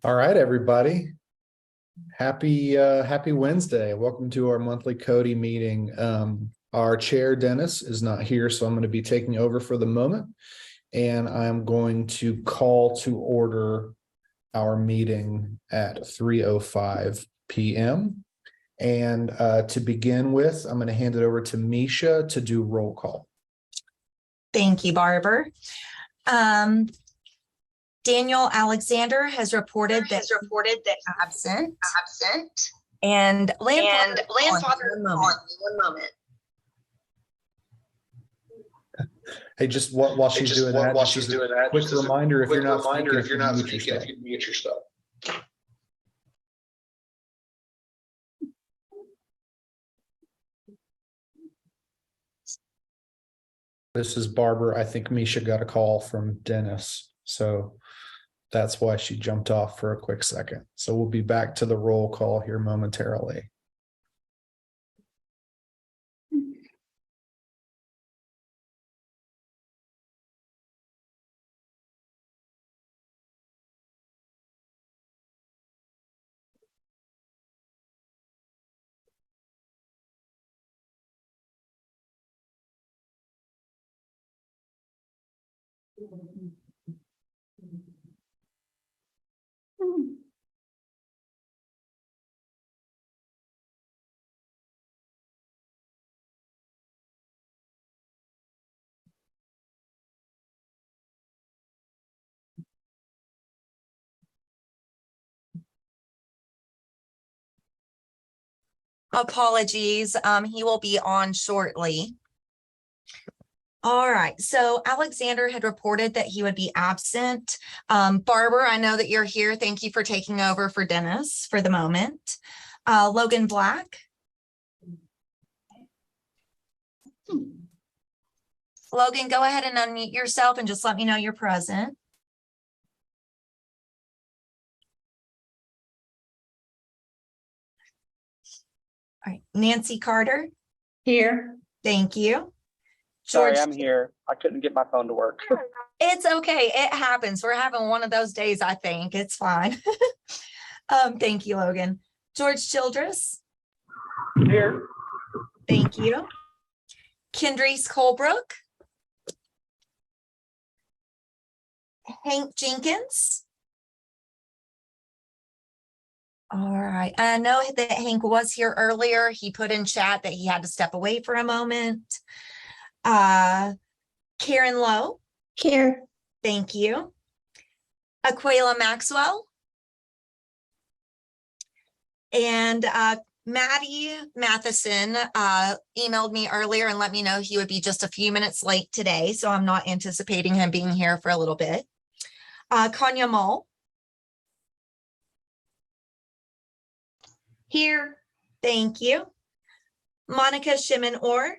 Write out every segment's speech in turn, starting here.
All right, everybody. Happy Wednesday. Welcome to our monthly Codi meeting. Our chair, Dennis, is not here, so I'm going to be taking over for the moment. And I'm going to call to order our meeting at 3:05 p.m. And to begin with, I'm going to hand it over to Misha to do roll call. Thank you, Barber. Daniel Alexander has reported that absent. And Landfather, one moment. Hey, just while she's doing that, quick reminder, if you're not speaking, if you mute yourself. This is Barbara. I think Misha got a call from Dennis, so that's why she jumped off for a quick second. So we'll be back to the roll call here momentarily. apologies. He will be on shortly. All right. So Alexander had reported that he would be absent. Barber, I know that you're here. Thank you for taking over for Dennis for the moment. Logan Black. Logan, go ahead and unmute yourself and just let me know you're present. All right. Nancy Carter. Here. Thank you. Sorry, I'm here. I couldn't get my phone to work. It's okay. It happens. We're having one of those days, I think. It's fine. Thank you, Logan. George Childress. Here. Thank you. Kendrese Colebrook. Hank Jenkins. All right. I know that Hank was here earlier. He put in chat that he had to step away for a moment. Karen Lowe. Here. Thank you. Aquila Maxwell. And Maddie Matheson emailed me earlier and let me know he would be just a few minutes late today, so I'm not anticipating him being here for a little bit. Konya Mull. Here. Thank you. Monica Shimon-Orr.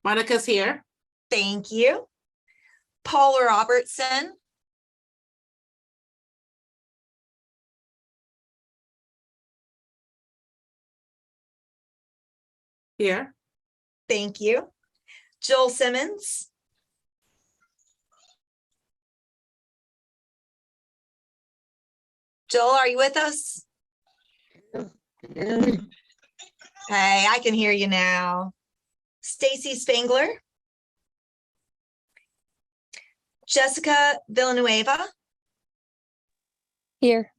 Monica's here. Thank you. Paul Robertson. Here. Thank you. Joel Simmons. Joel, are you with us? Hey, I can hear you now. Stacy Spangler. Jessica Villanueva. Here.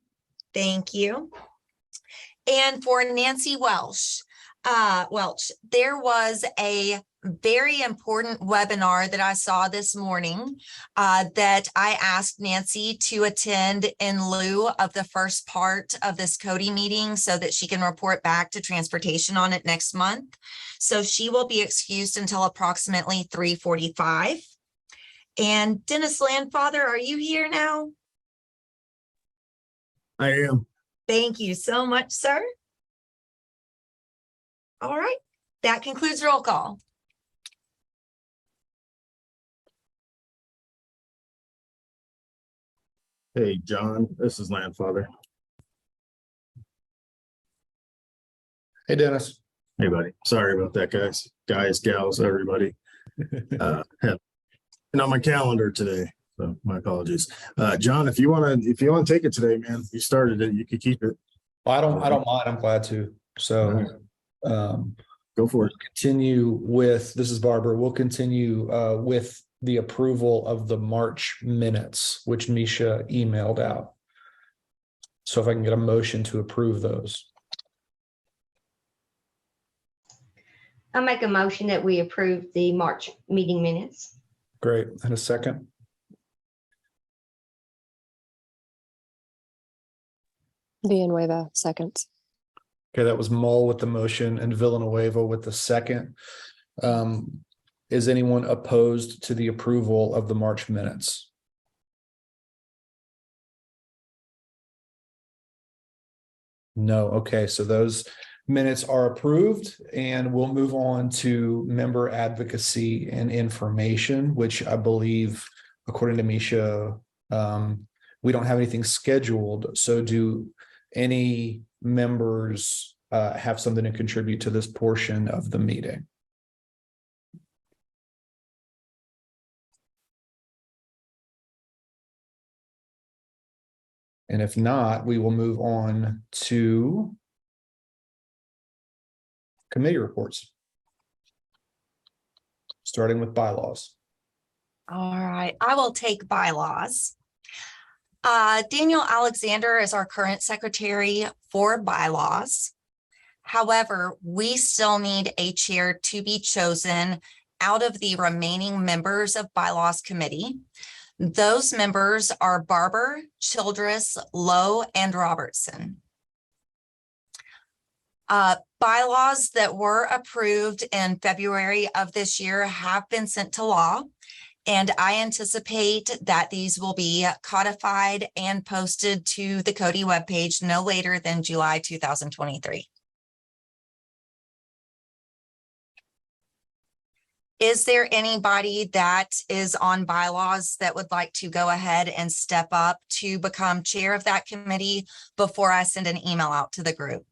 Thank you. And for Nancy Welch, there was a very important webinar that I saw this morning that I asked Nancy to attend in lieu of the first part of this Codi meeting so that she can report back to transportation on it next month. So she will be excused until approximately 3:45. And Dennis Landfather, are you here now? I am. Thank you so much, sir. All right, that concludes roll call. Hey, John, this is Landfather. Hey, Dennis. Hey, buddy. Sorry about that, guys, gals, everybody. Had it on my calendar today, so my apologies. John, if you want to take it today, man, you started it, you could keep it. I don't mind. I'm glad to. So, Go for it. continue with, this is Barbara. We'll continue with the approval of the March minutes, which Misha emailed out. So if I can get a motion to approve those. I'll make a motion that we approve the March meeting minutes. Great. And a second. Villanueva, seconds. Okay, that was Mull with the motion and Villanueva with the second. Is anyone opposed to the approval of the March minutes? No. Okay, so those minutes are approved, and we'll move on to member advocacy and information, which I believe, according to Misha, we don't have anything scheduled. So do any members have something to contribute to this portion of the meeting? And if not, we will move on to committee reports, starting with bylaws. All right, I will take bylaws. Daniel Alexander is our current secretary for bylaws. However, we still need a chair to be chosen out of the remaining members of bylaws committee. Those members are Barber, Childress, Lowe, and Robertson. Bylaws that were approved in February of this year have been sent to law, and I anticipate that these will be codified and posted to the Codi webpage no later than July 2023. Is there anybody that is on bylaws that would like to go ahead and step up to become chair of that committee before I send an email out to the group?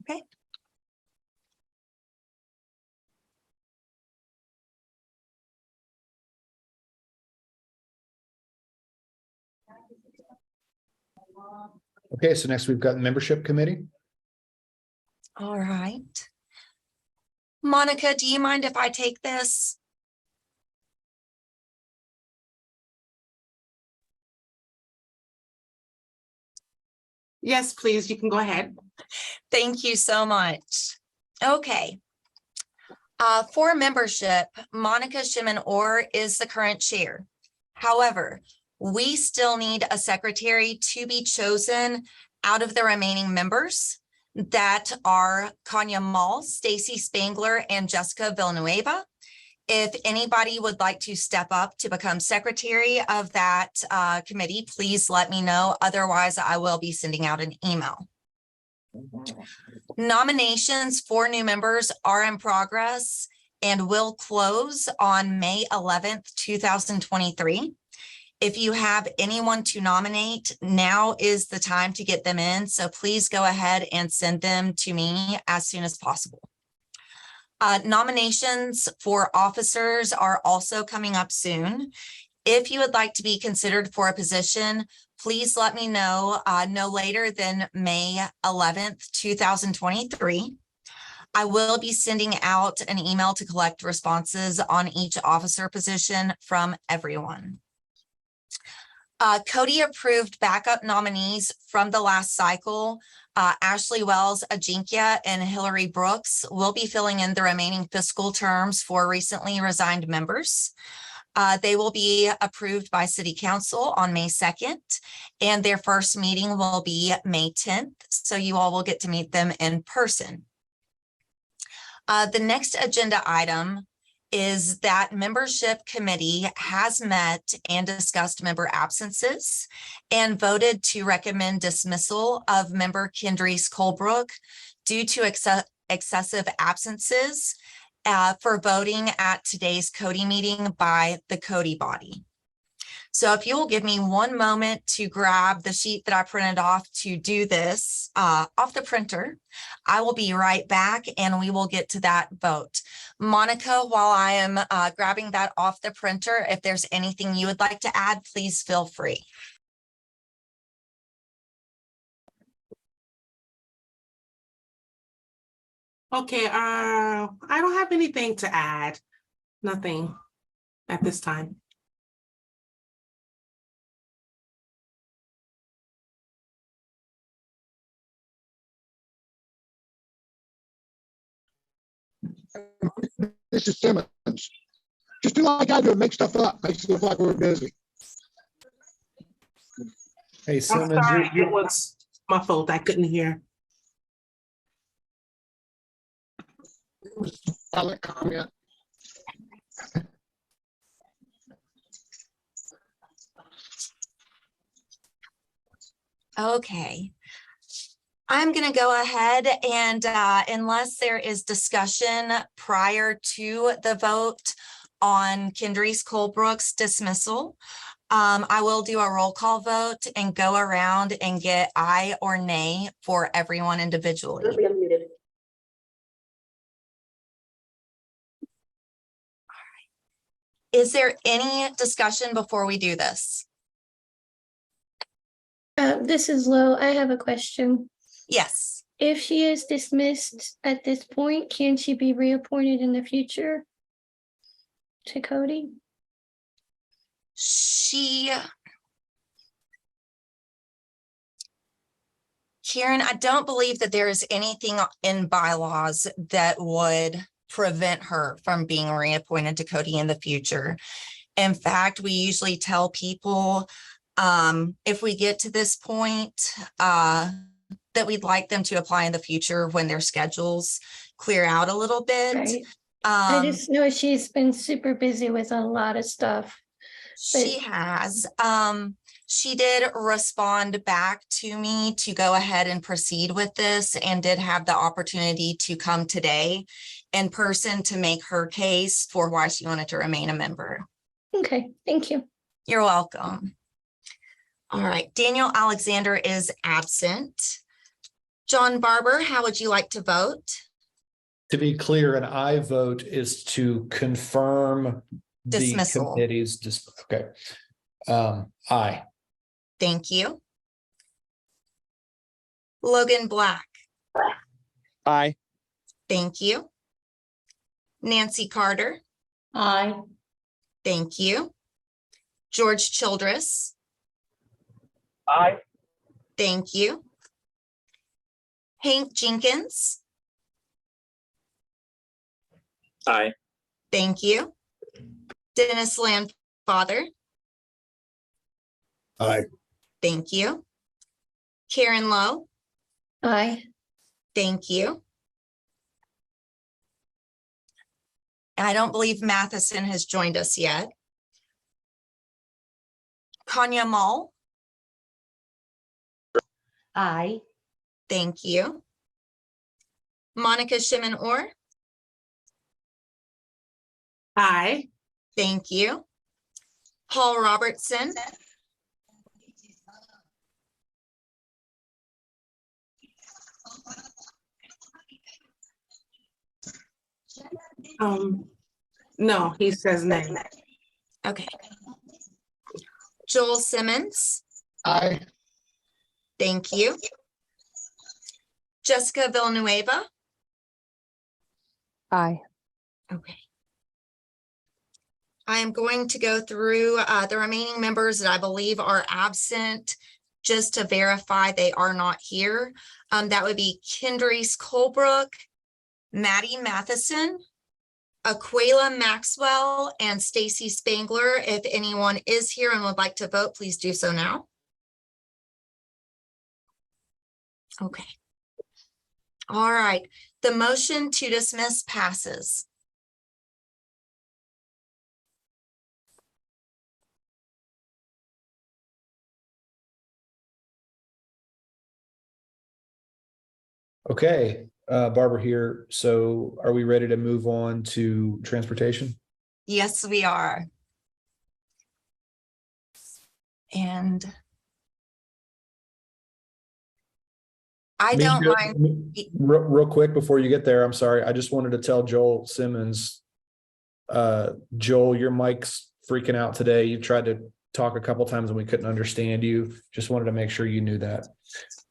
Okay. Okay, so next we've got membership committee. All right. Monica, do you mind if I take this? Yes, please. You can go ahead. Thank you so much. Okay. For membership, Monica Shimon-Orr is the current chair. However, we still need a secretary to be chosen out of the remaining members that are Kanya Mall, Stacy Spangler, and Jessica Villanueva. If anybody would like to step up to become secretary of that committee, please let me know. Otherwise, I will be sending out an email. Nominations for new members are in progress and will close on May 11th, 2023. If you have anyone to nominate, now is the time to get them in. So please go ahead and send them to me as soon as possible. Nominations for officers are also coming up soon. If you would like to be considered for a position, please let me know no later than May 11th, 2023. I will be sending out an email to collect responses on each officer position from everyone. Codi approved backup nominees from the last cycle. Ashley Wells, Ajinkya, and Hillary Brooks will be filling in the remaining fiscal terms for recently resigned members. They will be approved by City Council on May 2nd, and their first meeting will be May 10th, so you all will get to meet them in person. The next agenda item is that membership committee has met and discussed member absences and voted to recommend dismissal of member Kendrese Colebrook due to excessive absences for voting at today's Codi meeting by the Codi body. So if you will give me one moment to grab the sheet that I printed off to do this off the printer, I will be right back and we will get to that vote. Monica, while I am grabbing that off the printer, if there's anything you would like to add, please feel free. Okay, I don't have anything to add. Nothing at this time. This is Simmons. Just do like I do and make stuff up. Makes it look like we're busy. Hey, I'm Simmons, sorry, it was my fault. I couldn't hear. It was a valid comment. Okay. I'm going to go ahead and unless there is discussion prior to the vote on Kendrys Colebrook's dismissal, I will do a roll call vote and go around and get aye or nay for everyone individually. Is there any discussion before we do this? This is Lo. I have a question. Yes. If she is dismissed at this point, can she be reappointed in the future to Cody? Karen, I don't believe that there is anything in bylaws that would prevent her from being reappointed to Cody in the future. In fact, we usually tell people if we get to this point, that we'd like them to apply in the future when their schedules clear out a little bit. Right. I just know she's been super busy with a lot of stuff. She has. She did respond back to me to go ahead and proceed with this and did have the opportunity to come today in person to make her case for why she wanted to remain a member. Okay, thank you. You're welcome. All right, Daniel Alexander is absent. John Barber, how would you like to vote? to be clear, an aye vote is to confirm the Dismissal. committee's okay. Aye. Thank you. Logan Black. Aye. Thank you. Nancy Carter. Aye. Thank you. George Childress. Aye. Thank you. Hank Jenkins. Aye. Thank you. Dennis Landfather. Aye. Thank you. Karen Lowe. Aye. Thank you. I don't believe Matheson has joined us yet. Kanya Mall. Aye. Thank you. Monica Shimon-Orr. Aye. Thank you. Paul Robertson. No, he says nay. Okay. Joel Simmons. Aye. Thank you. Jessica Villanueva. Aye. Okay. I am going to go through the remaining members that I believe are absent just to verify they are not here. That would be Kendrys Colebrook, Maddie Matheson, Aquila Maxwell, and Stacy Spangler. If anyone is here and would like to vote, please do so now. Okay. All right. The motion to dismiss passes. Okay, Barbara here. So are we ready to move on to transportation? Yes, we are. And I don't mind. Real quick before you get there, I'm sorry. I just wanted to tell Joel Simmons, Joel, your mic's freaking out today. You tried to talk a couple times and we couldn't understand you. Just wanted to make sure you knew that.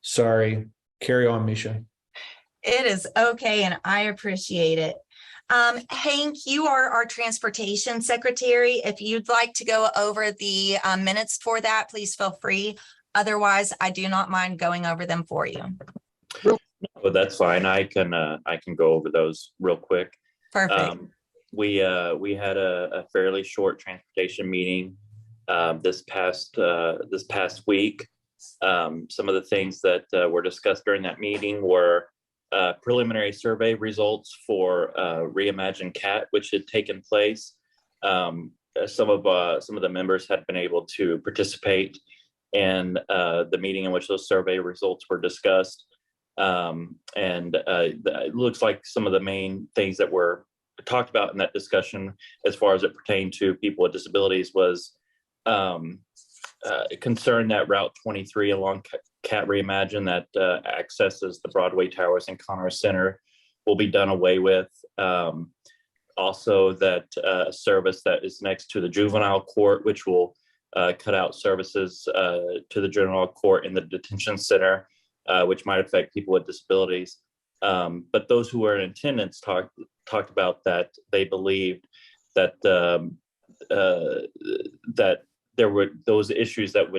Sorry. Carry on, Misha. It is okay, and I appreciate it. Hank, you are our transportation secretary. If you'd like to go over the minutes for that, please feel free. Otherwise, I do not mind going over them for you. Well, that's fine. I can go over those real quick. Perfect. We had a fairly short transportation meeting this past week. Some of the things that were discussed during that meeting were preliminary survey results for Reimagine CAT, which had taken place. Some of the members had been able to participate in the meeting in which those survey results were discussed. It looks like some of the main things that were talked about in that discussion, as far as it pertained to people with disabilities, was concern that Route 23 along CAT Reimagine that accesses the Broadway Towers and Congress Center will be done away with. Also, that service that is next to the juvenile court, which will cut out services to the juvenile court in the detention center, which might affect people with disabilities. But those who were in attendance talked about that they believed that that there were those issues for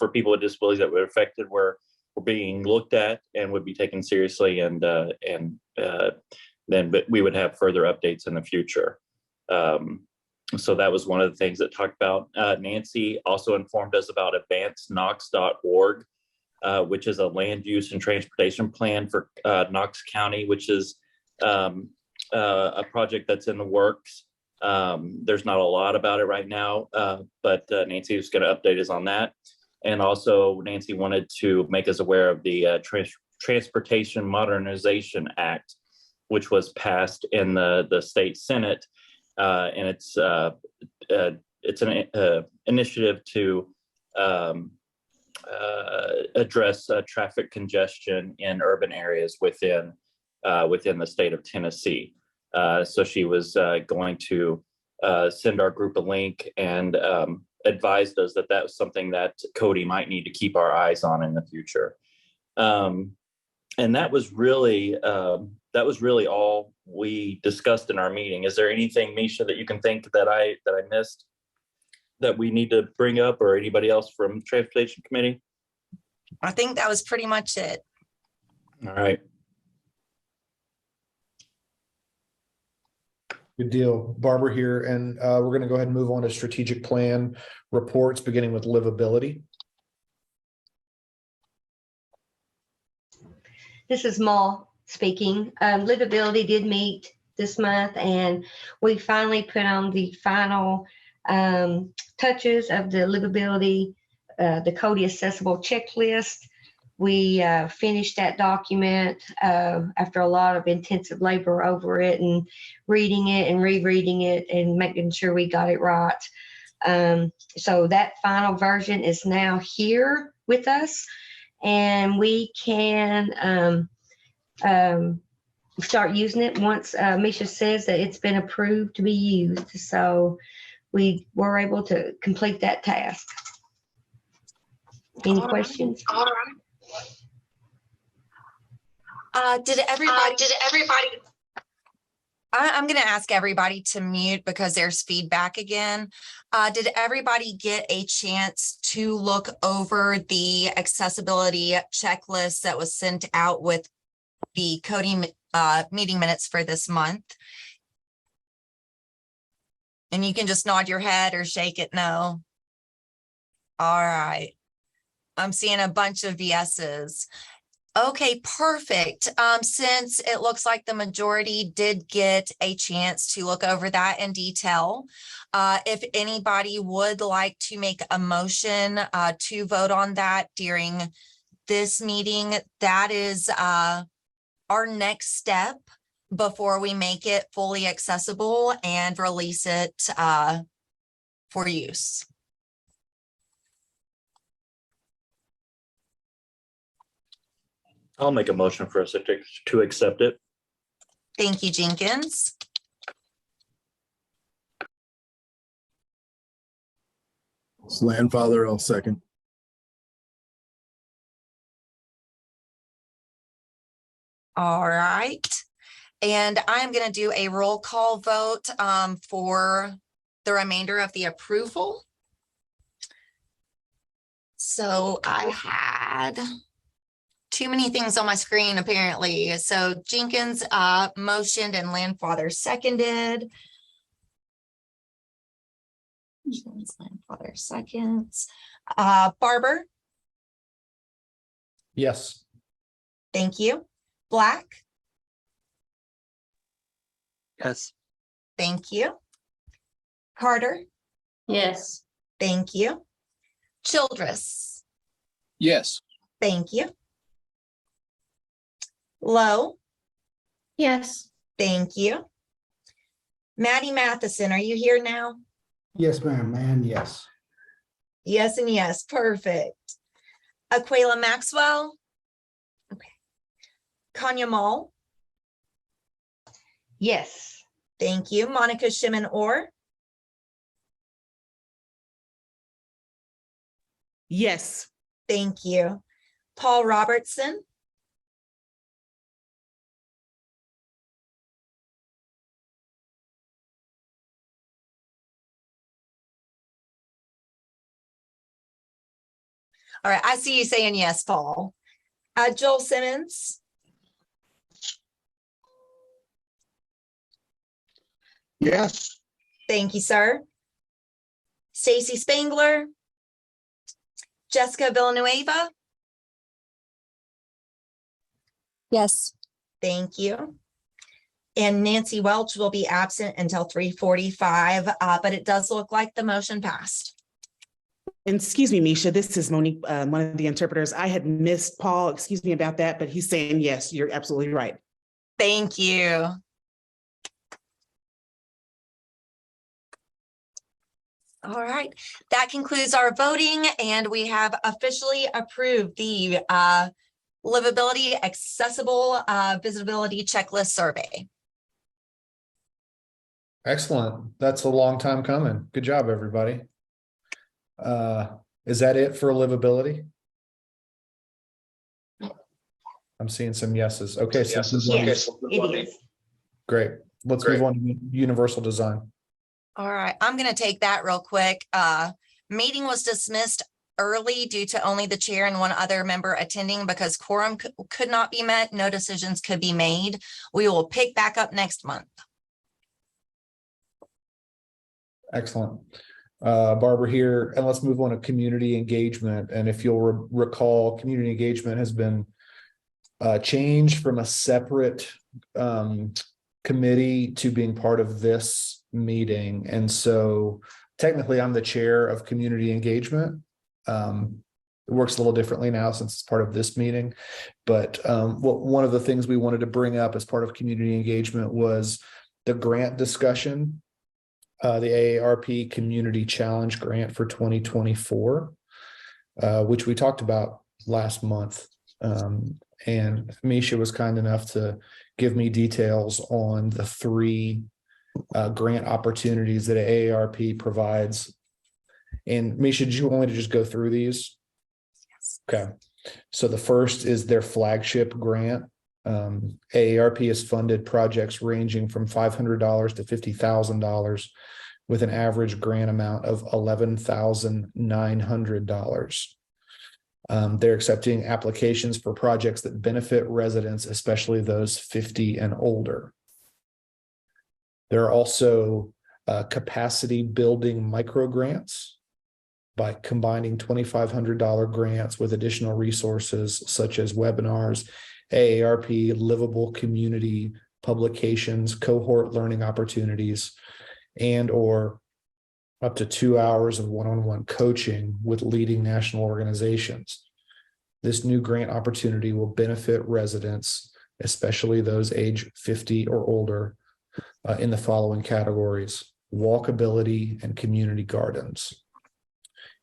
people with disabilities that were affected were being looked at and would be taken seriously, and then we would have further updates in the future. So that was one of the things that talked about. Nancy also informed us about advancedknox.org, which is a land use and transportation plan for Knox County, which is a project that's in the works. There's not a lot about it right now, but Nancy was going to update us on that. And also Nancy wanted to make us aware of the Transportation Modernization Act, which was passed in the state Senate. And it's an initiative to address traffic congestion in urban areas within the state of Tennessee. So she was going to send our group a link and advised us that that was something that Codi might need to keep our eyes on in the future. And that was really all we discussed in our meeting. Is there anything, Misha, that you can think that I missed that we need to bring up, or anybody else from the Transportation Committee? I think that was pretty much it. All right. Good deal. Barbara here, and we're going to go ahead and move on to strategic plan reports, beginning with livability. This is Maul speaking. Livability did meet this month, and we finally put on the final touches of the livability, the Codi accessible checklist. We finished that document after a lot of intensive labor over it and reading it and rereading it and making sure we got it right. So that final version is now here with us, and we can start using it once Misha says that it's been approved to be used. So we were able to complete that task. Any questions? All right. Did everybody? I'm going to ask everybody to mute because there's feedback again. Did everybody get a chance to look over the accessibility checklist that was sent out with the Codi meeting minutes for this month? And you can just nod your head or shake it no. All right. I'm seeing a bunch of yeses. Okay, perfect. Since it looks like the majority did get a chance to look over that in detail, if anybody would like to make a motion to vote on that during this meeting, that is our next step before we make it fully accessible and release it for use. I'll make a motion for us to accept it. Thank you, Jenkins. Landfather, I'll second. All right. And I'm going to do a roll call vote for the remainder of the approval. So I had too many things on my screen, apparently. So Jenkins motioned and Landfather seconded. Landfather seconds. Barber, Yes. thank you. Black, Yes. thank you. Carter, Yes. thank you. Childress, Yes. thank you. Lowe, Yes. thank you. Maddie Matheson, are you here now? Yes, ma'am, and yes. Yes and yes, perfect. Aquila Maxwell. Okay. Kanya Mall, Yes. thank you. Monica Shimon Orr, Yes. thank you. Paul Robertson, all right, I see you saying yes, Paul. Joel Simmons, Yes, thank you, sir. Stacy Spangler, Jessica Villanueva, Yes. thank you. And Nancy Welch will be absent until 3:45, but it does look like the motion passed. And excuse me, Misha, this is Monique, one of the interpreters. I had missed Paul. Excuse me about that, but he's saying yes, you're absolutely right. Thank you. All right, that concludes our voting, and we have officially approved the livability accessible visibility checklist survey. Excellent. That's a long time coming. Good job, everybody. Is that it for livability? I'm seeing some yeses. Okay, so Yes, it is. great. Let's move on to universal design. All right, I'm gonna take that real quick. Meeting was dismissed early due to only the chair and one other member attending because quorum could not be met. No decisions could be made. We will pick back up next month. Excellent. Barbara here, and let's move on to community engagement. And if you'll recall, community engagement has been changed from a separate committee to being part of this meeting. And so technically I'm the chair of community engagement. It works a little differently now since it's part of this meeting. But one of the things we wanted to bring up as part of community engagement was the grant discussion. The AARP Community Challenge Grant for 2024, which we talked about last month. And Misha was kind enough to give me details on the 3 grant opportunities that AARP provides. And Misha, did you want me to just go through these? Yes. Okay. So the first is their flagship grant. AARP has funded projects ranging from $500 to $50,000 with an average grant amount of $11,900. They're accepting applications for projects that benefit residents, especially those 50 and older. There are also capacity building micro grants by combining $2,500 grants with additional resources such as webinars, AARP livable community publications, cohort learning opportunities, and or up to 2 hours of one-on-one coaching with leading national organizations. This new grant opportunity will benefit residents, especially those age 50 or older, in the following categories: walkability and community gardens.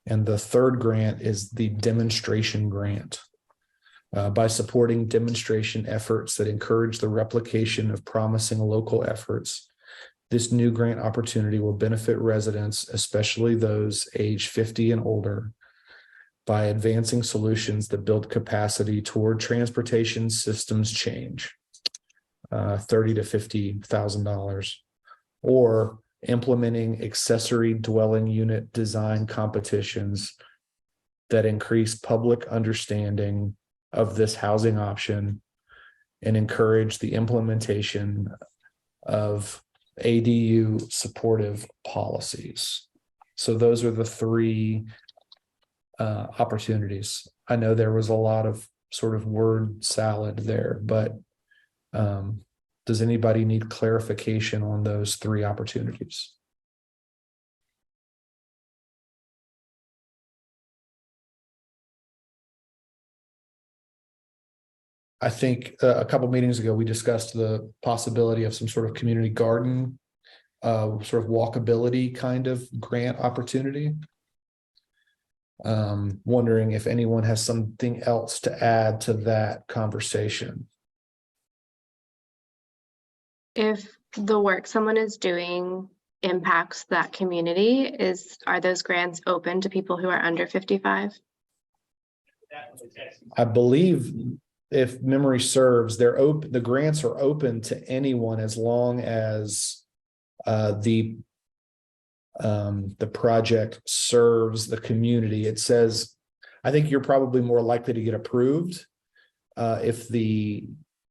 And the third grant is the demonstration grant. by supporting demonstration efforts that encourage the replication of promising local efforts. This new grant opportunity will benefit residents, especially those age 50 and older, by advancing solutions that build capacity toward transportation systems change, $30,000 to $50,000, or implementing accessory dwelling unit design competitions that increase public understanding of this housing option and encourage the implementation of ADU supportive policies. So those are the three opportunities. I know there was a lot of sort of word salad there, but does anybody need clarification on those three opportunities? I think a couple meetings ago, we discussed the possibility of some sort of community garden, sort of walkability kind of grant opportunity. Wondering if anyone has something else to add to that conversation. If the work someone is doing impacts that community, are those grants open to people who are under 55? I believe, if memory serves, they're open. The grants are open to anyone as long as the project serves the community. It says, I think you're probably more likely to get approved if the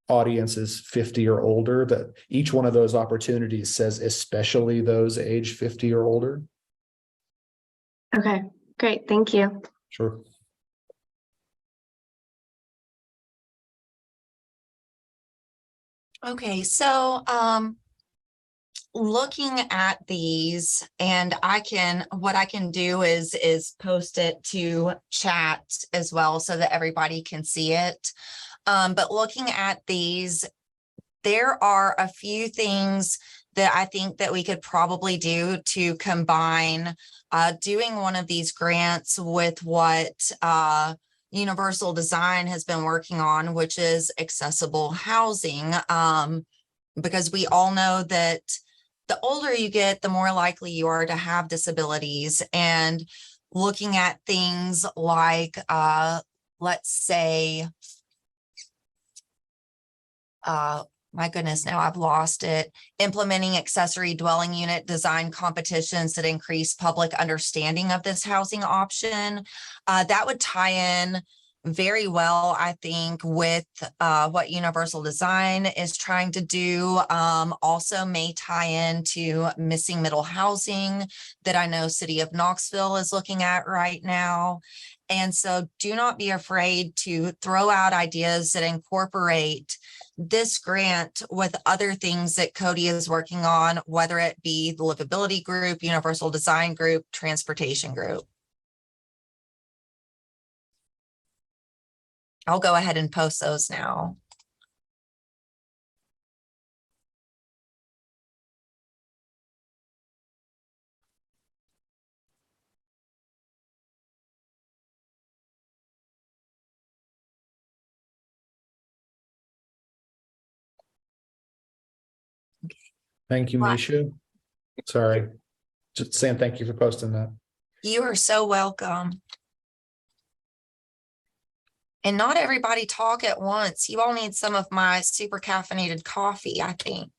audience is 50 or older. That each one of those opportunities says, especially those age 50 or older. Okay, great. Thank you. Sure. Okay, so looking at these, and what I can do is post it to chat as well so that everybody can see it. But looking at these, there are a few things that I think that we could probably do to combine doing one of these grants with what Universal Design has been working on, which is accessible housing. Because we all know that the older you get, the more likely you are to have disabilities. And looking at things like, let's say, my goodness, now I've lost it. Implementing accessory dwelling unit design competitions that increase public understanding of this housing option. That would tie in very well, I think, with what Universal Design is trying to do. Also may tie into missing middle housing that I know City of Knoxville is looking at right now. And so do not be afraid to throw out ideas that incorporate this grant with other things that Codi is working on, whether it be the livability group, Universal Design group, transportation group. I'll go ahead and post those now. Thank you, Misha. Sorry, just saying thank you for posting that. You are so welcome. And not everybody talk at once. You all need some of my super caffeinated coffee, I think.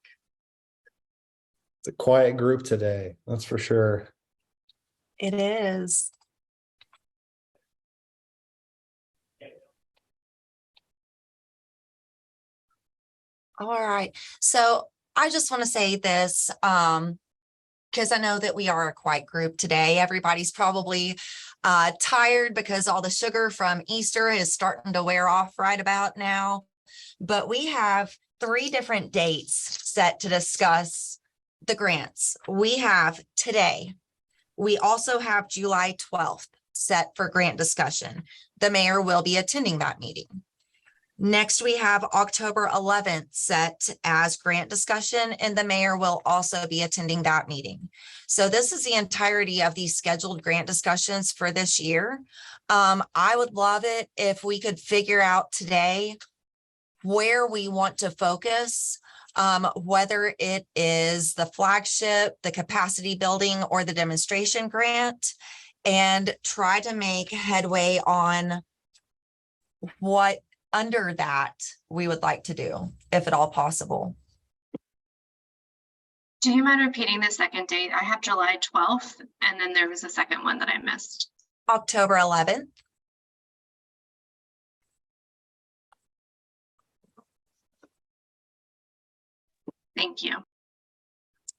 It's a quiet group today, that's for sure. It is. All right. So I just want to say this, because I know that we are a quiet group today. Everybody's probably tired because all the sugar from Easter is starting to wear off right about now. But we have 3 different dates set to discuss the grants. We have today. We also have July 12th set for grant discussion. The mayor will be attending that meeting. Next, we have October 11th set as grant discussion, and the mayor will also be attending that meeting. So this is the entirety of these scheduled grant discussions for this year. I would love it if we could figure out today where we want to focus, whether it is the flagship, the capacity building, or the demonstration grant, and try to make headway on what under that we would like to do, if at all possible. Do you mind repeating the second date? I have July 12th, and then there was a second one that I missed. October 11th. Thank you.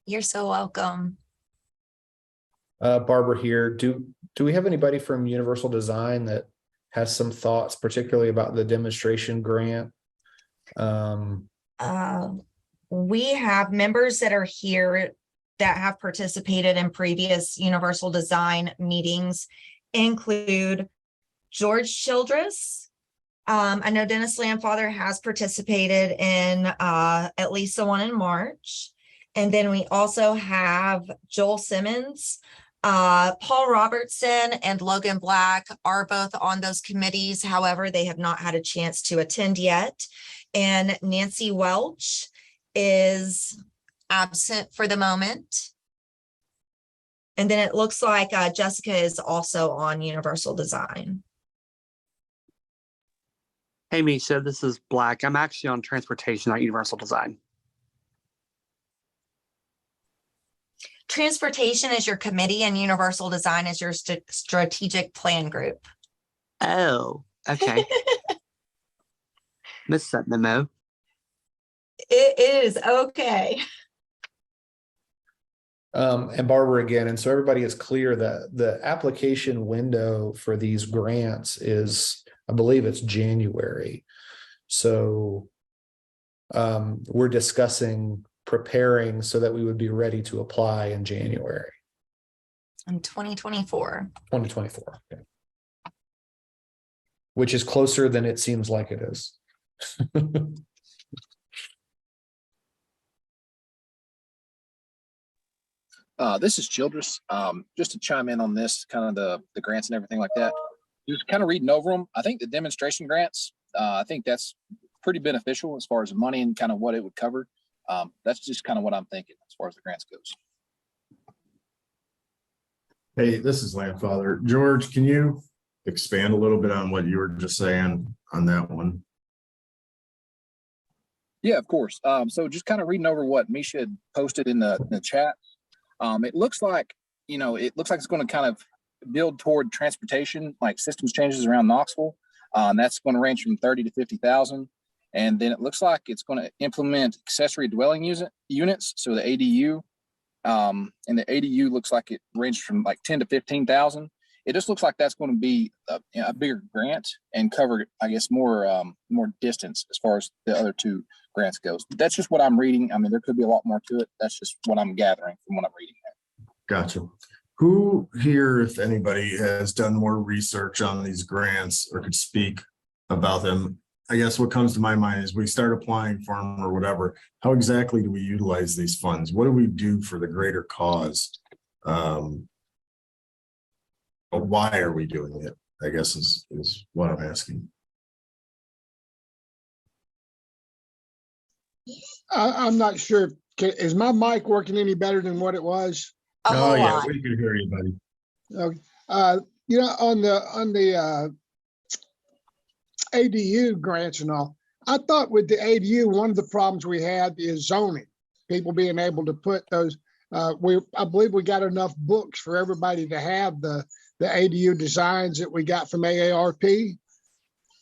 You're so welcome. Barbara here. Do we have anybody from Universal Design that has some thoughts, particularly about the demonstration grant? We have members that are here that have participated in previous Universal Design meetings, include George Childress. I know Dennis Landfather has participated in at least the one in March. And then we also have Joel Simmons. Paul Robertson and Logan Black are both on those committees. However, they have not had a chance to attend yet. And Nancy Welch is absent for the moment. And then it looks like Jessica is also on Universal Design. Hey, Misha, this is Black. I'm actually on transportation at Universal Design. Transportation is your committee and Universal Design is your strategic plan group. Oh, okay. Missed that memo. It is okay. And Barbara again, and so everybody is clear that the application window for these grants is, I believe it's January. So we're discussing preparing so that we would be ready to apply in January. In 2024. 2024. Okay. Which is closer than it seems like it is. This is Childress. Just to chime in on this, kind of the grants and everything like that. Just kind of reading over them. I think the demonstration grants, I think that's pretty beneficial as far as the money and kind of what it would cover. That's just kind of what I'm thinking as far as the grants goes. Hey, this is Landfather. George, can you expand a little bit on what you were just saying on that one? Yeah, of course. So just kind of reading over what Misha had posted in the chat. It looks like, it's going to kind of build toward transportation, like systems changes around Knoxville. That's going to range from 30 to 50,000. And then it looks like it's going to implement accessory dwelling units. So the ADU, and the ADU looks like it ranges from like 10 to 15,000. It just looks like that's going to be a bigger grant and cover, I guess, more distance as far as the other two grants goes. That's just what I'm reading. I mean, there could be a lot more to it. That's just what I'm gathering from what I'm reading. Gotcha. Who here, if anybody, has done more research on these grants or could speak about them? I guess what comes to my mind is we start applying for them or whatever. How exactly do we utilize these funds? What do we do for the greater cause? Why are we doing it? I guess is what I'm asking. I'm not sure. Is my mic working any better than what it was? Oh yeah, we can hear you, buddy. Okay. On the ADU grants and all, I thought with the ADU, one of the problems we had is zoning. People being able to put those. I believe we got enough books for everybody to have the ADU designs that we got from AARP.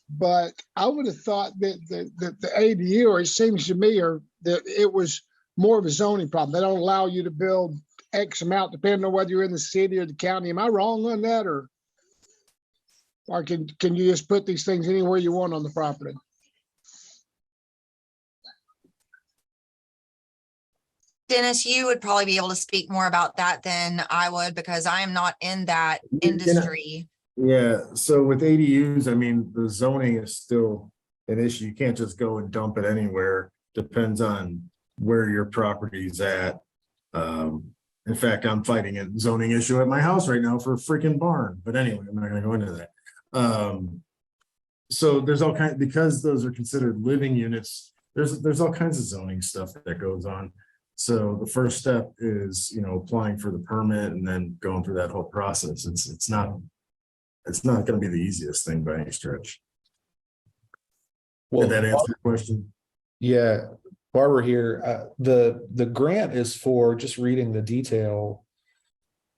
But I would have thought that the ADU, or it seems to me, or that it was more of a zoning problem. They don't allow you to build X amount depending on whether you're in the city or the county. Am I wrong on that, or can you just put these things anywhere you want on the property? Dennis, you would probably be able to speak more about that than I would, because I am not in that industry. Yeah, so with ADUs, I mean, the zoning is still an issue. You can't just go and dump it anywhere. Depends on where your property's at. In fact, I'm fighting a zoning issue at my house right now for a freaking barn. But anyway, I'm not gonna go into that. So there's all kinds, because those are considered living units, there's all kinds of zoning stuff that goes on. So the first step is, applying for the permit and then going through that whole process. It's not going to be the easiest thing by any stretch. Did that answer your question? Yeah, Barbara here. The grant is for, just reading the detail,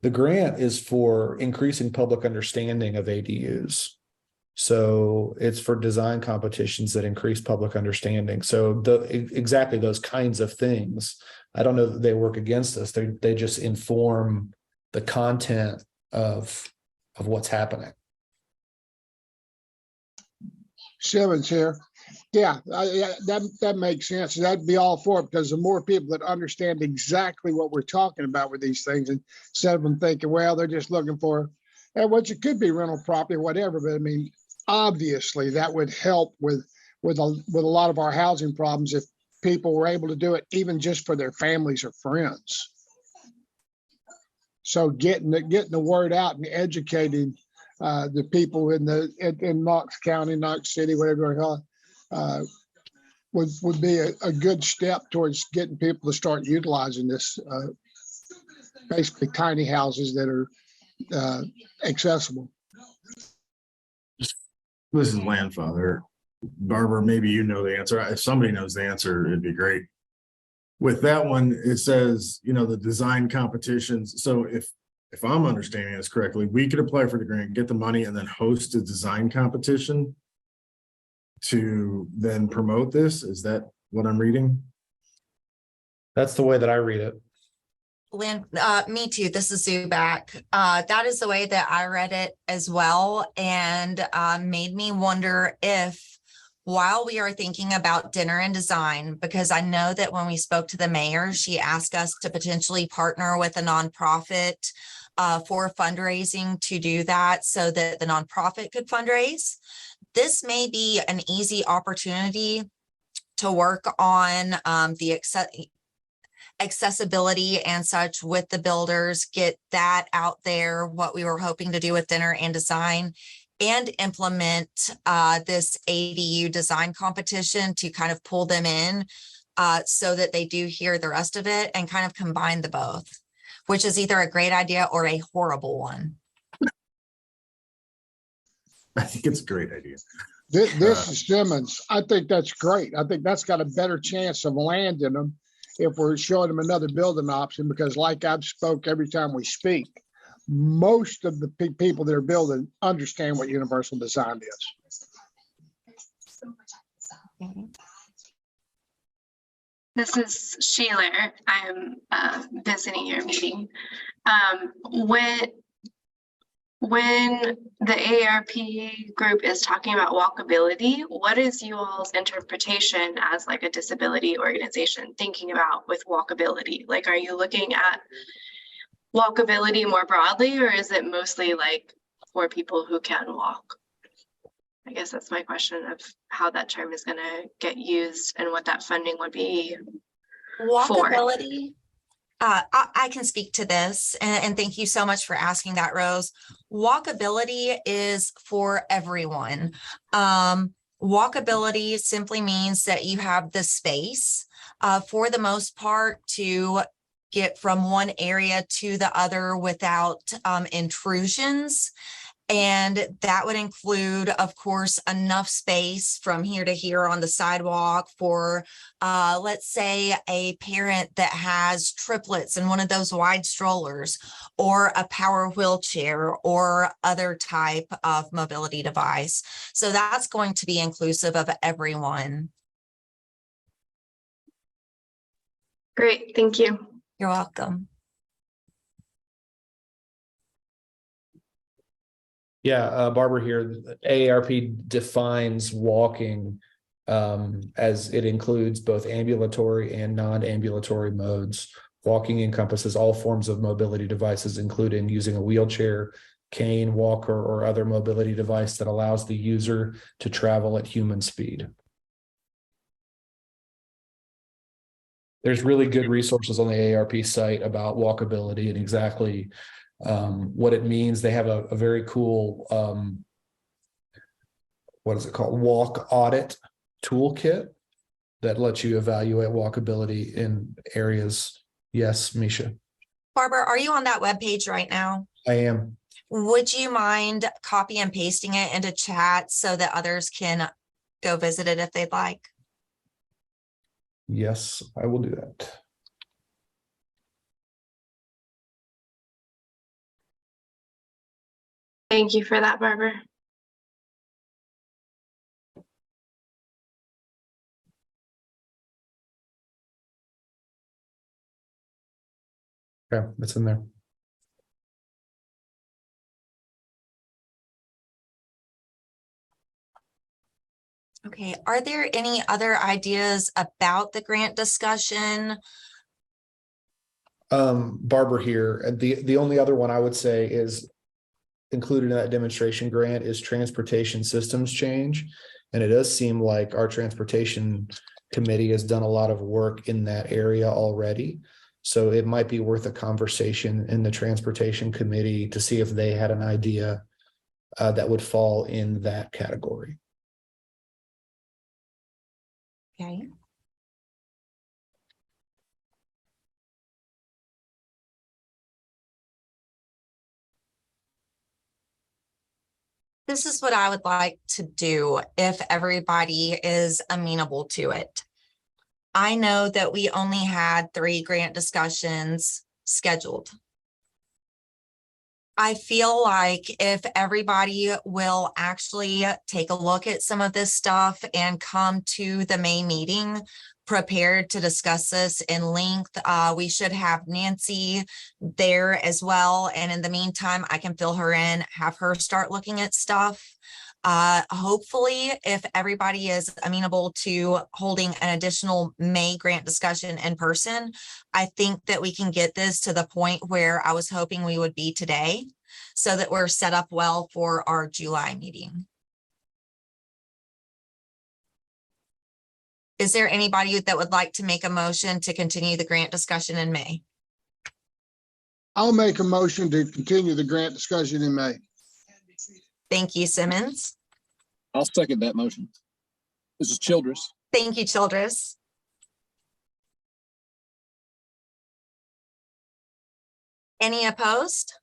the grant is for increasing public understanding of ADUs. So it's for design competitions that increase public understanding. So exactly those kinds of things. I don't know that they work against us. They just inform the content of what's happening. Simmons here. Yeah, that makes sense. That'd be all for it, because the more people that understand exactly what we're talking about with these things, instead of them thinking, well, they're just looking for, which it could be rental property or whatever, but I mean, obviously that would help with a lot of our housing problems if people were able to do it even just for their families or friends. So getting the word out and educating the people in Knox County, Knox City, whatever you call it, would be a good step towards getting people to start utilizing this, basically tiny houses that are accessible. This is Landfather. Barbara, maybe you know the answer. If somebody knows the answer, it'd be great. With that one, it says, the design competitions. So if I'm understanding this correctly, we could apply for the grant, get the money, and then host a design competition to then promote this. Is that what I'm reading? That's the way that I read it. Lynn, me too. This is Zubak. That is the way that I read it as well, and made me wonder if, while we are thinking about dinner and design, because I know that when we spoke to the mayor, she asked us to potentially partner with a nonprofit for fundraising to do that, so that the nonprofit could fundraise. This may be an easy opportunity to work on the accessibility and such with the builders, get that out there, what we were hoping to do with dinner and design, and implement this ADU design competition to kind of pull them in so that they do hear the rest of it, and kind of combine the both, which is either a great idea or a horrible one. I think it's a great idea. This is Simmons. I think that's great. I think that's got a better chance of landing them if we're showing them another building option, because like I've spoke every time we speak, most of the people that are building understand what universal design is. This is Sheila. I'm visiting your meeting. When the AARP group is talking about walkability, what is you all's interpretation as like a disability organization thinking about with walkability? Like, are you looking at walkability more broadly, or is it mostly like for people who can walk? I guess that's my question of how that term is going to get used and what that funding would be. Walkability. I can speak to this, and thank you so much for asking that, Rose. Walkability is for everyone. Walkability simply means that you have the space, for the most part, to get from one area to the other without intrusions. And that would include, of course, enough space from here to here on the sidewalk for, let's say, a parent that has triplets in one of those wide strollers, or a power wheelchair, or other type of mobility device. So that's going to be inclusive of everyone. Great, thank you. You're welcome. Yeah, Barbara here. AARP defines walking as it includes both ambulatory and non-ambulatory modes. Walking encompasses all forms of mobility devices, including using a wheelchair, cane, walker, or other mobility device that allows the user to travel at human speed. There's really good resources on the AARP site about walkability and exactly what it means. They have a very cool, what is it called? Walk audit toolkit that lets you evaluate walkability in areas. Yes, Misha. Barbara, are you on that webpage right now? I am. Would you mind copy and pasting it into chat so that others can go visit it if they'd like? Yes, I will do that. Thank you for that, Barbara. Okay, it's in there. Okay, are there any other ideas about the grant discussion? Barbara here. The only other one I would say is included in that demonstration grant is transportation systems change. And it does seem like our transportation committee has done a lot of work in that area already. So it might be worth a conversation in the transportation committee to see if they had an idea that would fall in that category. Okay. This is what I would like to do if everybody is amenable to it. I know that we only had 3 grant discussions scheduled. I feel like if everybody will actually take a look at some of this stuff and come to the May meeting prepared to discuss this in length, we should have Nancy there as well. And in the meantime, I can fill her in, have her start looking at stuff. Hopefully, if everybody is amenable to holding an additional May grant discussion in person, I think that we can get this to the point where I was hoping we would be today, so that we're set up well for our July meeting. Is there anybody that would like to make a motion to continue the grant discussion in May? I'll make a motion to continue the grant discussion in May. Thank you, Simmons. I'll second that motion. This is Childress. Thank you, Childress. Any opposed?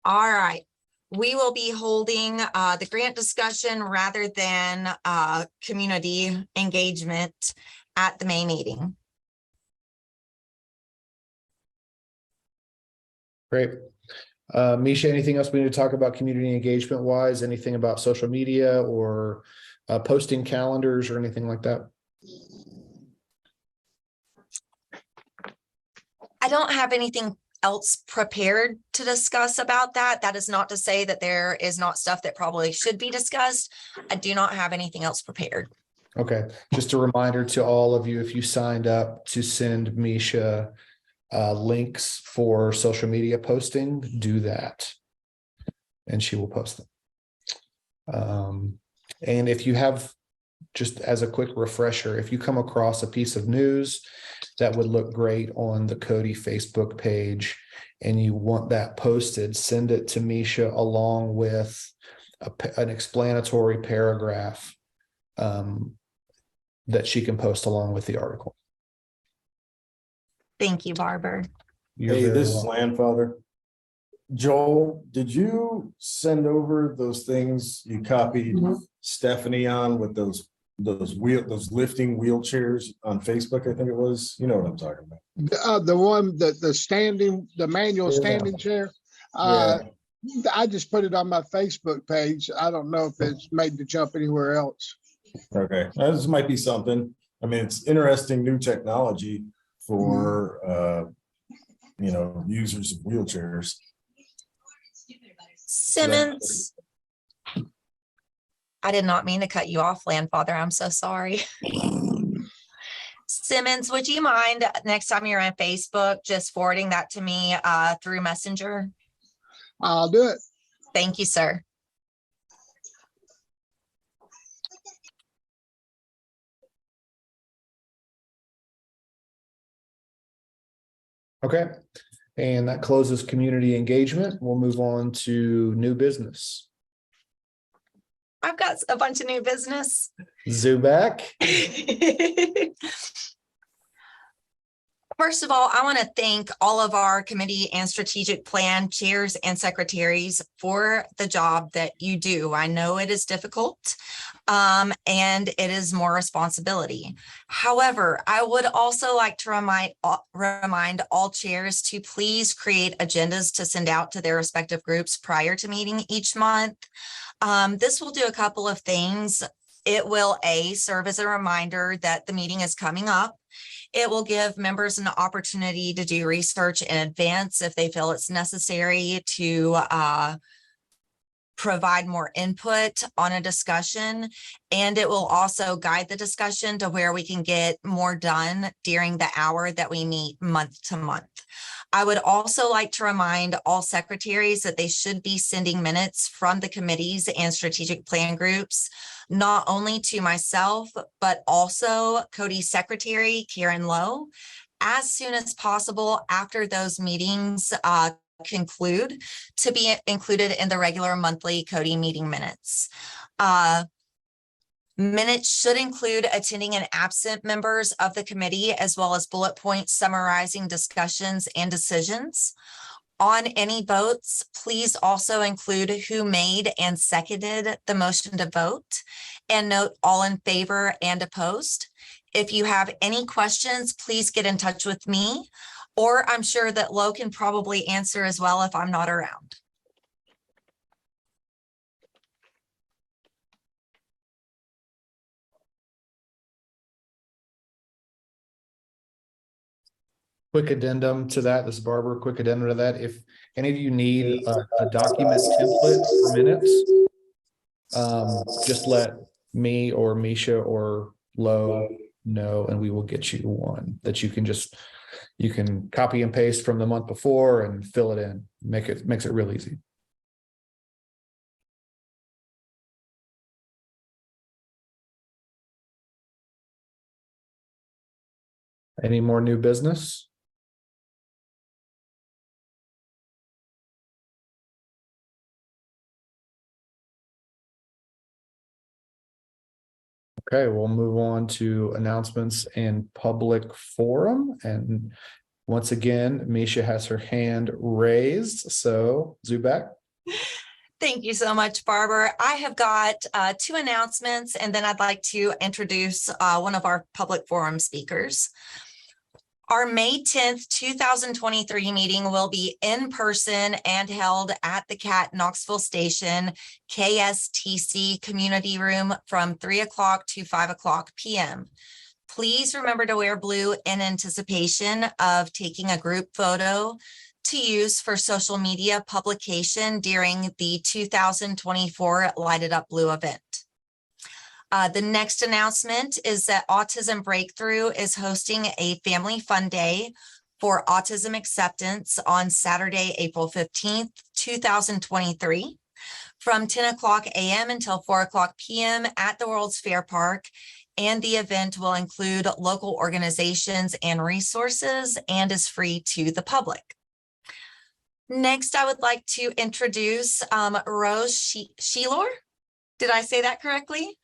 All right. We will be holding the grant discussion rather than community engagement at the May meeting. Great. Misha, anything else we need to talk about community engagement wise? Anything about social media or posting calendars or anything like that? I don't have anything else prepared to discuss about that. That is not to say that there is not stuff that probably should be discussed. I do not have anything else prepared. Okay, just a reminder to all of you, if you signed up to send Misha links for social media posting, do that and she will post them. And if you have, just as a quick refresher, if you come across a piece of news that would look great on the Codi Facebook page and you want that posted, send it to Misha along with an explanatory paragraph that she can post along with the article. Thank you, Barbara. Hey, this is Landfather. Joel, did you send over those things you copied Stephanie on with those lifting wheelchairs on Facebook? I think it was. You know what I'm talking about. The one that the manual standing chair. I just put it on my Facebook page. I don't know if it's made the jump anywhere else. Okay, this might be something. I mean, it's interesting new technology for users of wheelchairs. Simmons. I did not mean to cut you off, Landfather. I'm so sorry. Simmons, would you mind next time you're on Facebook, just forwarding that to me through Messenger? I'll do it. Thank you, sir. Okay, and that closes community engagement. We'll move on to new business. I've got a bunch of new business. Zubak. First of all, I want to thank all of our committee and strategic plan chairs and secretaries for the job that you do. I know it is difficult and it is more responsibility. However, I would also like to remind all chairs to please create agendas to send out to their respective groups prior to meeting each month. This will do a couple of things. It will serve as a reminder that the meeting is coming up. It will give members an opportunity to do research in advance if they feel it's necessary to provide more input on a discussion. And it will also guide the discussion to where we can get more done during the hour that we meet month to month. I would also like to remind all secretaries that they should be sending minutes from the committees and strategic plan groups, not only to myself, but also Codi's secretary, Karen Lowe, as soon as possible after those meetings conclude, to be included in the regular monthly Codi meeting minutes. Minutes should include attending and absent members of the committee, as well as bullet points summarizing discussions and decisions. On any votes, please also include who made and seconded the motion to vote, and note all in favor and opposed. If you have any questions, please get in touch with me, or I'm sure that Lo can probably answer as well if I'm not around. Quick addendum to that. This is Barbara. Quick addendum to that. If any of you need a document template for minutes, just let me or Misha or Lo know, and we will get you one that you can copy and paste from the month before and fill it in. Makes it real easy. Any more new business? Okay, we'll move on to announcements and public forum. And once again, Misha has her hand raised. So Zubak. Thank you so much, Barbara. I have got two announcements, and then I'd like to introduce one of our public forum speakers. Our May 10th, 2023 meeting will be in person and held at the CAT Knoxville Station KSTC Community Room from 3 o'clock to 5 o'clock p.m. Please remember to wear blue in anticipation of taking a group photo to use for social media publication during the 2024 Lighted Up Blue event. The next announcement is that Autism Breakthrough is hosting a family fun day for autism acceptance on Saturday, April 15th, 2023, from 10 o'clock a.m. until 4 o'clock p.m. at the World's Fair Park. And the event will include local organizations and resources and is free to the public. Next, I would like to introduce Rose Sheeler. Did I say that correctly?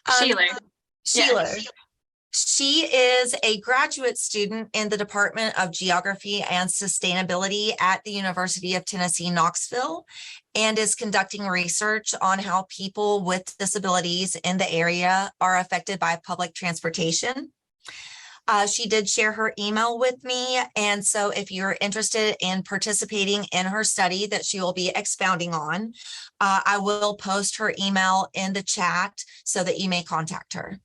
Sheeler. Sheeler. Yes. She is a graduate student in the Department of Geography and Sustainability at the University of Tennessee, Knoxville, and is conducting research on how people with disabilities in the area are affected by public transportation. She did share her email with me, and so if you're interested in participating in her study that she will be expounding on, I will post her email in the chat so that you may contact her.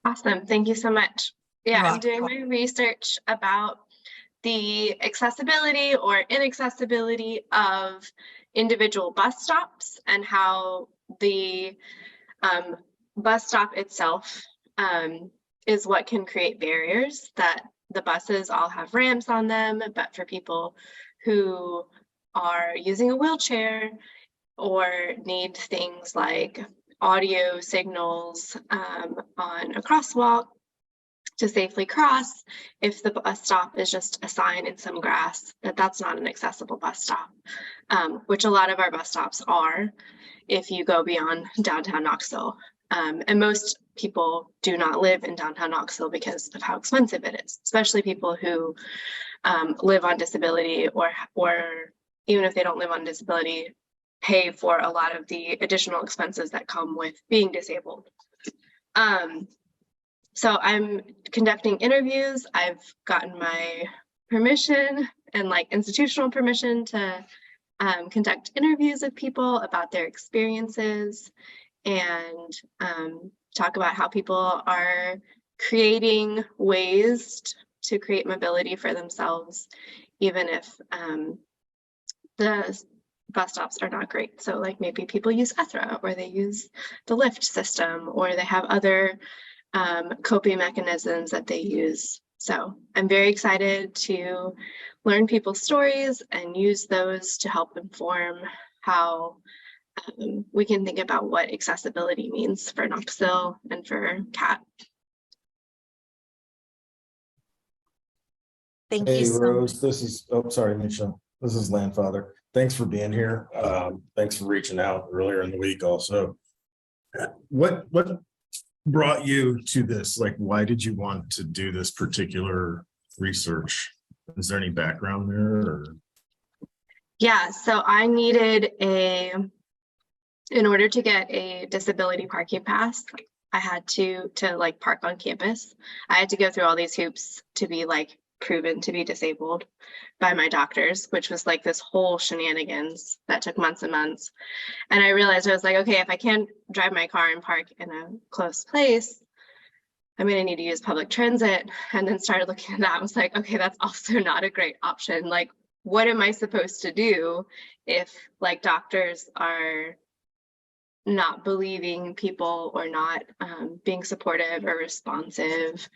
Awesome. Thank you so much. Yeah, You're I'm doing my research about the accessibility or inaccessibility of individual bus stops and how the bus stop itself is what can create barriers, that the buses all have ramps on them, but for people who are using a wheelchair or need things like audio signals on a crosswalk to safely cross, if the bus stop is just a sign in some grass, that's not an accessible bus stop, which a lot of our bus stops are if you go beyond downtown Knoxville. And most people do not live in downtown Knoxville because of how expensive it is, especially people who live on disability, or even if they don't live on disability, pay for a lot of the additional expenses that come with being disabled. So I'm conducting interviews. I've gotten my permission and like institutional permission to conduct interviews with people about their experiences and talk about how people are creating ways to create mobility for themselves, even if the bus stops are not great. So like maybe people use Ethra, or they use the Lyft system, or they have other coping mechanisms that they use. So I'm very excited to learn people's stories and use those to help inform how we can think about what accessibility means for Knoxville and for CAT. Thank Hey, you so Rose, this is, oh, sorry, Misha. This is Landfather. Thanks for being here. Thanks for reaching out earlier in the week also. What brought you to this? Like, why did you want to do this particular research? Is there any background there? Or? Yeah, so I needed in order to get a disability parking pass, I had to like park on campus. I had to go through all these hoops to be like proven to be disabled by my doctors, which was like this whole shenanigans that took months and months. And I realized, I was like, okay, if I can't drive my car and park in a close place, I'm going to need to use public transit. And then started looking at that. I was like, okay, that's also not a great option. Like, what am I supposed to do if like doctors are not believing people, or not being supportive or responsive,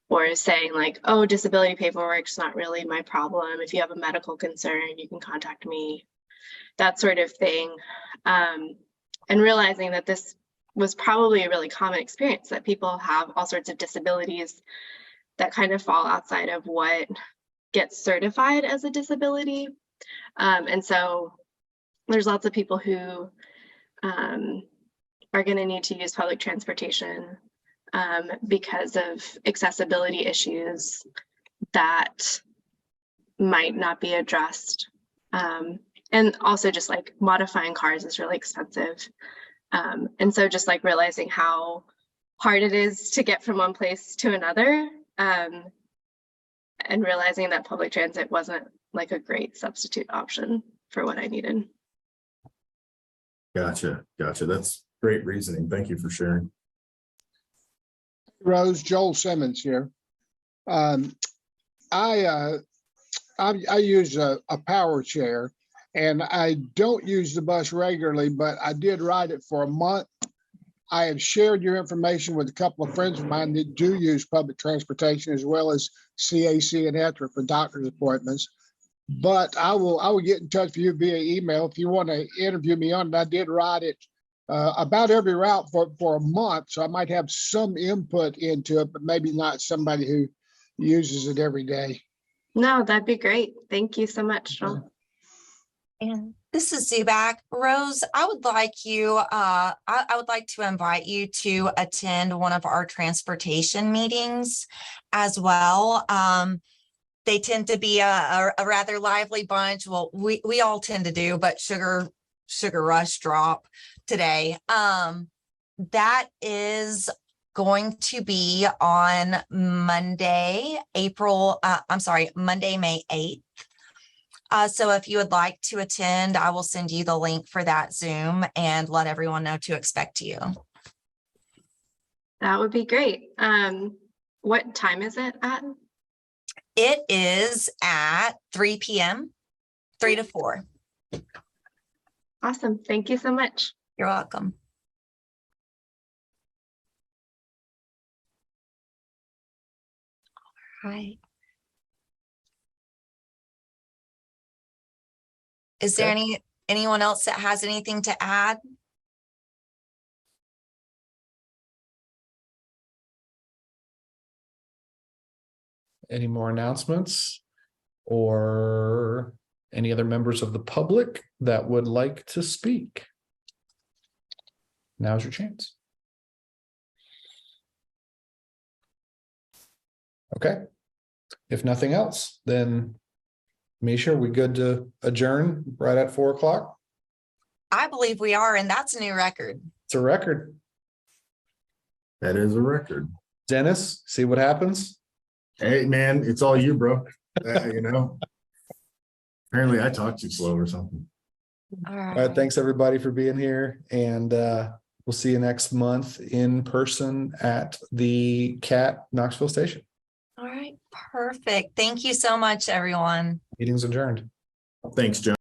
or saying like, oh, disability paperwork's not really my problem. If you have a medical concern, you can contact me, that sort of thing. And realizing that this was probably a really common experience, that people have all sorts of disabilities that kind of fall outside of what gets certified as a disability. And so there's lots of people who are going to need to use public transportation because of accessibility issues that might not be addressed. And also just like modifying cars is really expensive. And so just like realizing how hard it is to get from one place to another, and realizing that public transit wasn't like a great substitute option for what I needed. Gotcha. That's great reasoning. Thank you for sharing. Rose, Joel Simmons here. I use a power chair, and I don't use the bus regularly, but I did ride it for a month. I have shared your information with a couple of friends of mine that do use public transportation, as well as CAC and ETRA for doctor's appointments. But I will get in touch with you via email if you want to interview me on it. I did ride it about every route for a month, so I might have some input into it, but maybe not somebody who uses it every day. No, that'd be great. Thank you so much, Joel. And this is Zubak. Rose, I would like you, I would like to invite you to attend one of our transportation meetings as well. They tend to be a rather lively bunch. Well, we all tend to do, but Sugar Rush drop today. That is going to be on Monday, May 8th. So if you would like to attend, I will send you the link for that Zoom and let everyone know to expect you. That would be great. What time is it at? It is at 3 p.m., 3 to 4. Awesome. Thank you so much. You're welcome. right. Is there Okay. anyone else that has anything to add? Any more announcements or any other members of the public that would like to speak? Now's your chance. Okay. If nothing else, then Misha, we good to adjourn right at 4 o'clock? I believe we are, and that's a new record. It's a record. That is a record. Dennis, see what happens? Hey, man, it's all you, bro. You know. Apparently I talk too slow or something. All All right, right. thanks everybody for being here, and we'll see you next month in person at the CAT Knoxville station. All right. Perfect. Thank you so much, everyone. Meeting's adjourned. Thanks, John.